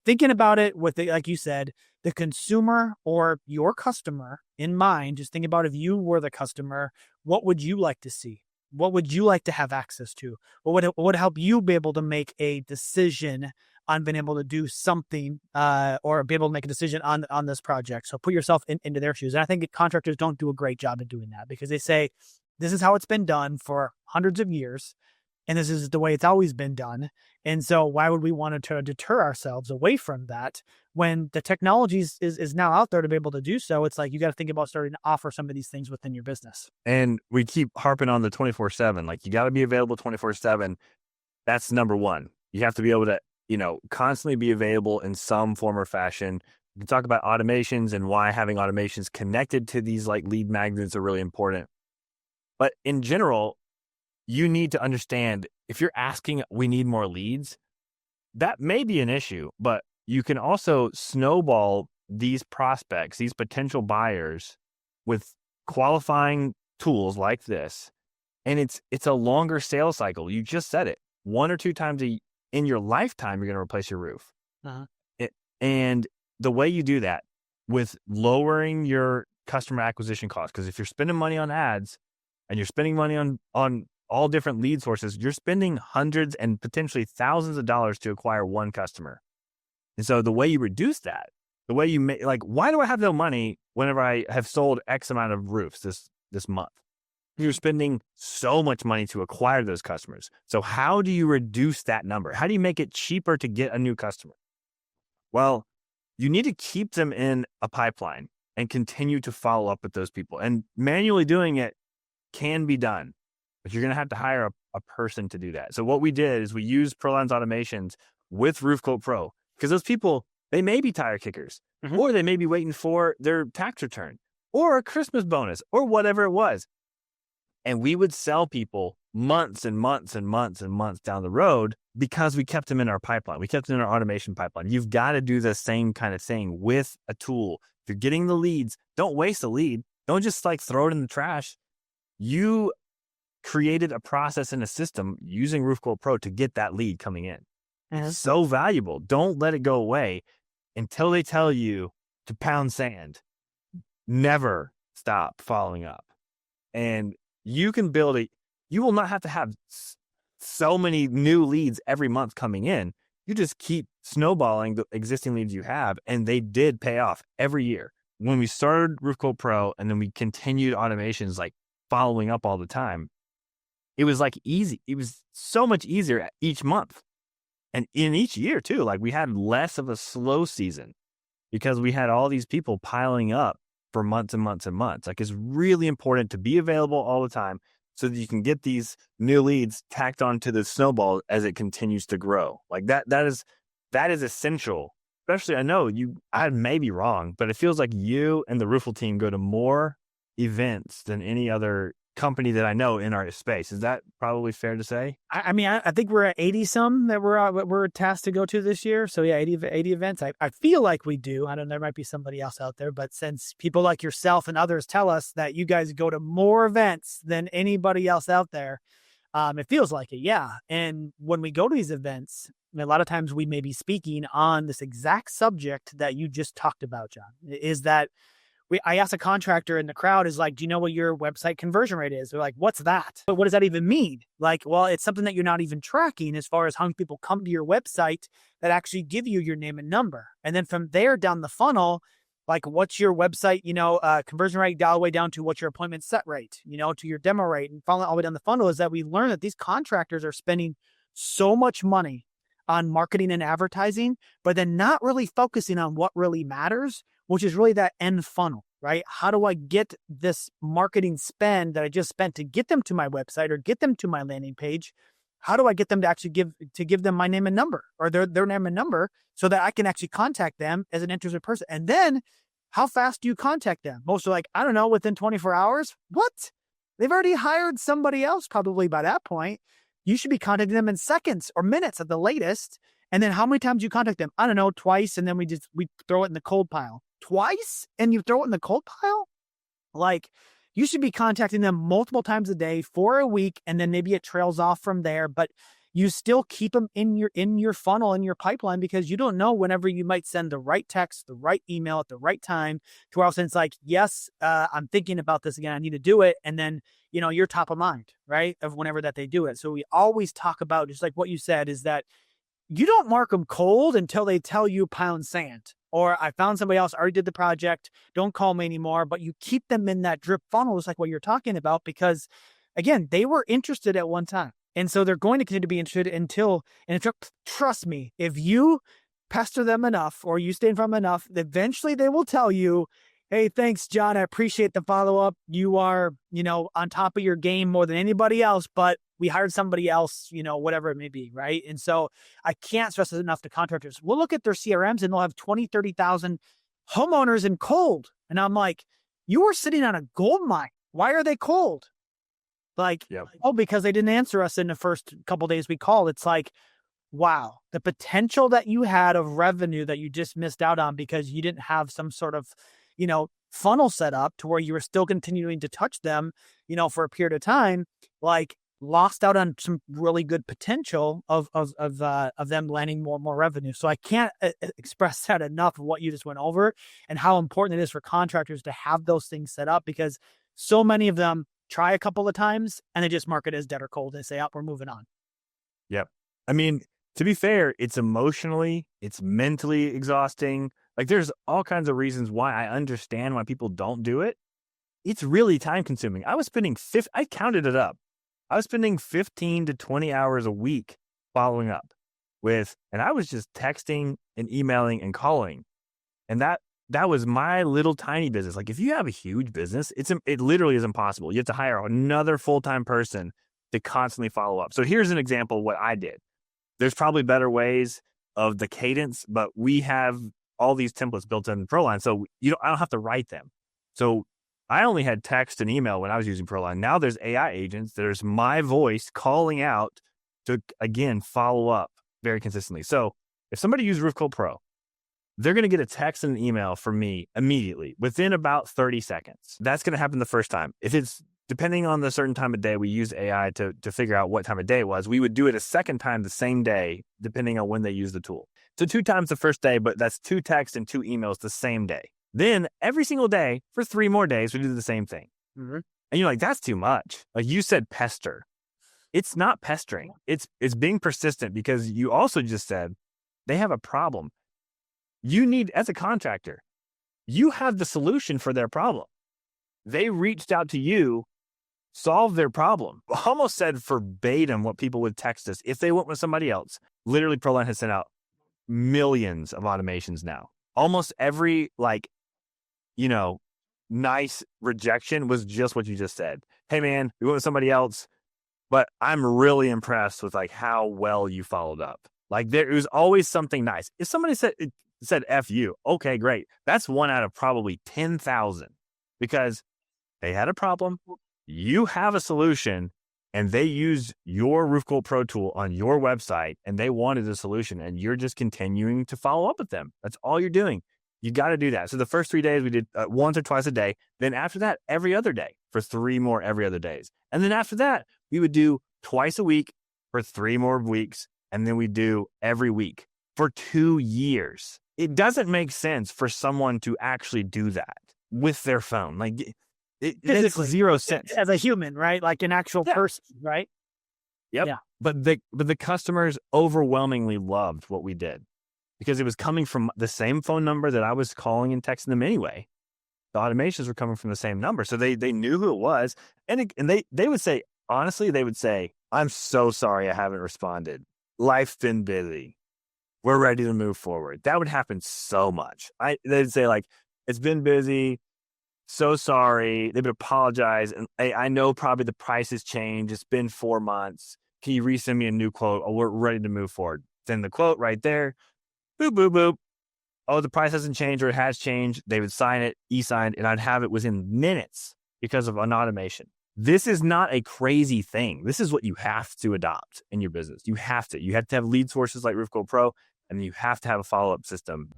thinking about it with like you said, the consumer or your customer in mind, just think about if you were the customer, what would you like to see? What would you like to have access to? What would help you be able to make a decision on being able to do something or be able to make a decision on this project? So put yourself into their shoes. And I think contractors don't do a great job of doing that because they say, this is how it's been done for hundreds of years. And this is the way it's always been done. And so why would we want to deter ourselves away from that when the technology is now out there to be able to do so? It's like, you got to think about starting to offer some of these things within your business. And we keep harping on the 24/7, like you got to be available 24/7. That's number one. You have to be able to, constantly be available in some form or fashion. You can talk about automations and why having automations connected to these like lead magnets are really important. But in general, you need to understand if you're asking, we need more leads, that may be an issue, but you can also snowball these prospects, these potential buyers with qualifying tools like this. And it's a longer sales cycle. You just said it. 1 or 2 times in your lifetime, you're going to replace your roof. Uh-huh. And the way you do that with lowering your customer acquisition costs, because if you're spending money on ads and you're spending money on all different lead sources, you're spending hundreds and potentially thousands of dollars to acquire one customer. And so the way you reduce that, the way you make, like, why do I have no money whenever I have sold X amount of roofs this month? You're spending so much money to acquire those customers. So how do you reduce that number? How do you make it cheaper to get a new customer? Well, you need to keep them in a pipeline and continue to follow up with those people. And manually doing it can be done, but you're going to have to hire a person to do that. So what we did is we used Proline's automations with Roof Quote Pro, because those people, they may be tire kickers, or they may be waiting for their tax return or a Christmas bonus or whatever it was. And we would sell people months and months and months and months down the road because we kept them in our pipeline. We kept them in our automation pipeline. You've got to do the same kind of thing with a tool. If you're getting the leads, don't waste a lead. Don't just like throw it in the trash. You created a process and a system using Roof Quote Pro to get that lead coming in. It's so valuable. Don't let it go away until they tell you to pound sand. Never stop following up. And you can build you will not have to have so many new leads every month coming in. You just keep snowballing the existing leads you have, and they did pay off every year. When we started Roof Quote Pro and then we continued automations, like following up all the time, it was like easy. It was so much easier each month. And in each year too, like we had less of a slow season because we had all these people piling up for months and months and months. Like, it's really important to be available all the time so that you can get these new leads tacked onto the snowball as it continues to grow. Like that is essential. Especially, I may be wrong, but it feels like you and the Roofle team go to more events than any other company that I know in our space. Is that probably fair to say? I mean, I think we're at 80 some that we're tasked to go to this year. So yeah, 80 events. I feel like we do. I don't know, there might be somebody else out there, but since people like yourself and others tell us that you guys go to more events than anybody else out there, it feels like it. Yeah. And when we go to these events, a lot of times we may be speaking on this exact subject that you just talked about, John, is that I asked a contractor in the crowd, is like, do you know what your website conversion rate is? They're like, what's that? But what does that even mean? Like, well, it's something that you're not even tracking as far as how many people come to your website that actually give you your name and number. And then from there down the funnel, like, what's your website, conversion rate all the way down to what's your appointment set rate, to your demo rate, and following all the way down the funnel is that we learn that these contractors are spending so much money on marketing and advertising, but then not really focusing on what really matters, which is really that end funnel, right? How do I get this marketing spend that I just spent to get them to my website or get them to my landing page? How do I get them to actually give them my name and number or their name and number so that I can actually contact them as an interested person? And then how fast do you contact them? Most are like, I don't know, within 24 hours. What? They've already hired somebody else probably by that point. You should be contacting them in seconds or minutes at the latest. And then how many times do you contact them? I don't know, twice. And then we throw it in the cold pile. Twice? And you throw it in the cold pile? Like, you should be contacting them multiple times a day for a week. And then maybe it trails off from there. But you still keep them in your funnel, in your pipeline, because you don't know whenever you might send the right text, the right email at the right time to where it's like, yes, I'm thinking about this again. I need to do it. And then, you're top of mind, right? Of whenever that they do it. So we always talk about, just like what you said, is that you don't mark them cold until they tell you pound sand, or I found somebody else already did the project. Don't call me anymore. But you keep them in that drip funnel, just like what you're talking about, because again, they were interested at one time. And so they're going to continue to be interested trust me, if you pester them enough or you stay in front of them enough, eventually they will tell you, hey, thanks, John. I appreciate the follow-up. You are, on top of your game more than anybody else, but we hired somebody else, whatever it may be, right? And so I can't stress this enough to contractors. We'll look at their CRMs and they'll have 20, 30,000 homeowners in cold. And I'm like, you were sitting on a gold mine. Why are they cold? Because they didn't answer us in the first couple of days we called. It's like, wow, the potential that you had of revenue that you just missed out on because you didn't have some sort of, funnel set up to where you were still continuing to touch them, for a period of time, lost out on some really good potential of them landing more and more revenue. So I can't express that enough of what you just went over and how important it is for contractors to have those things set up, because so many of them try a couple of times and they just mark it as dead or cold and say, we're moving on. Yep. I mean, to be fair, it's emotionally, it's mentally exhausting. There's all kinds of reasons why I understand why people don't do it. It's really time consuming. I counted it up. I was spending 15 to 20 hours a week following up and I was just texting and emailing and calling. And that was my little tiny business. If you have a huge business, it literally is impossible. You have to hire another full-time person to constantly follow up. So here's an example of what I did. There's probably better ways of the cadence, but we have all these templates built in Proline. So I don't have to write them. So I only had text and email when I was using Proline. Now there's AI agents. There's my voice calling out to, again, follow up very consistently. So if somebody used Roof Cult Pro, they're going to get a text and an email from me immediately within about 30 seconds. That's going to happen the first time. If it's depending on the certain time of day, we use AI to figure out what time of day it was. We would do it a second time the same day, depending on when they use the tool. So 2 times the first day, but that's 2 texts and 2 emails the same day. Then every single day for 3 more days, we do the same thing. Mm-hmm. And you're like, that's too much. You said pester. It's not pestering. It's being persistent, because you also just said they have a problem. You need, as a contractor, you have the solution for their problem. They reached out to you, solved their problem. Almost said verbatim what people would text us if they went with somebody else. Literally, Proline has sent out millions of automations now. Almost every nice rejection was just what you just said. Hey man, we went with somebody else, but I'm really impressed with how well you followed up. There was always something nice. If somebody said F you, okay, great. That's 1 out of probably 10,000, because they had a problem. You have a solution, and they used your Roof Cult Pro tool on your website, and they wanted a solution, and you're just continuing to follow up with them. That's all you're doing. You got to do that. So the first 3 days we did once or twice a day. Then after that, every other day for 3 more every other days. And then after that, we would do twice a week for 3 more weeks. And then we do every week for 2 years. It doesn't make sense for someone to actually do that with their phone. It makes 0 sense. As a human, right? Like an actual person, right? Yep. Yeah. But the customers overwhelmingly loved what we did, because it was coming from the same phone number that I was calling and texting them anyway. The automations were coming from the same number. So they knew who it was. And they would say, honestly, I'm so sorry I haven't responded. Life's been busy. We're ready to move forward. That would happen so much. They'd say it's been busy. So sorry. They would apologize. And I know probably the price has changed. It's been 4 months. Can you resend me a new quote? Oh, we're ready to move forward. Send the quote right there. Boop, boop, boop. Oh, the price hasn't changed, or it has changed. They would sign it, e-signed, and I'd have it within minutes because of an automation. This is not a crazy thing. This is what you have to adopt in your business. You have to have lead sources like Roof Cult Pro, and you have to have a follow-up system.